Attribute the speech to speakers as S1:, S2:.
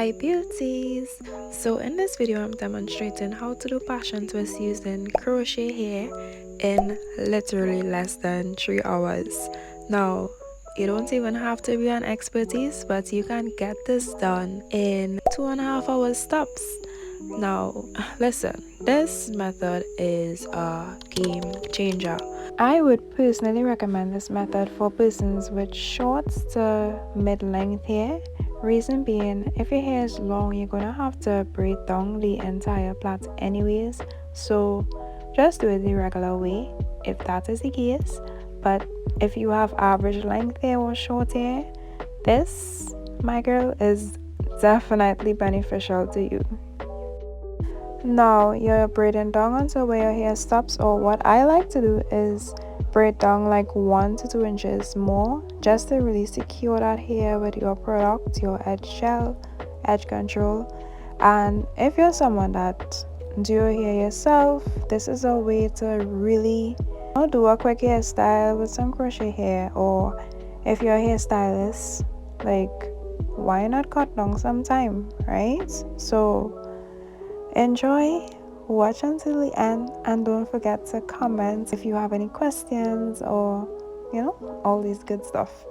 S1: Hi beauties! So in this video I'm demonstrating how to do passion twist using crochet hair in literally less than 3 hours. Now you don't even have to be an expertise, but you can get this done in 2.5 hours tops. Now listen, this method is a game changer. I would personally recommend this method for persons with short to mid-length hair. Reason being, if your hair is long, you're gonna have to braid down the entire plait anyways. So just do it the regular way if that is the case. But if you have average length hair or short hair, this, my girl, is definitely beneficial to you. Now you're braiding down until where your hair stops, or what I like to do is braid down like 1 to 2 inches more just to really secure that hair with your product, your edge gel, edge control. And if you're someone that do your hair yourself, this is a way to really do a quick hairstyle with some crochet hair. Or if you're a hairstylist, like, why not cut down some time, right? So enjoy, watch until the end, and don't forget to comment if you have any questions or all these good stuff.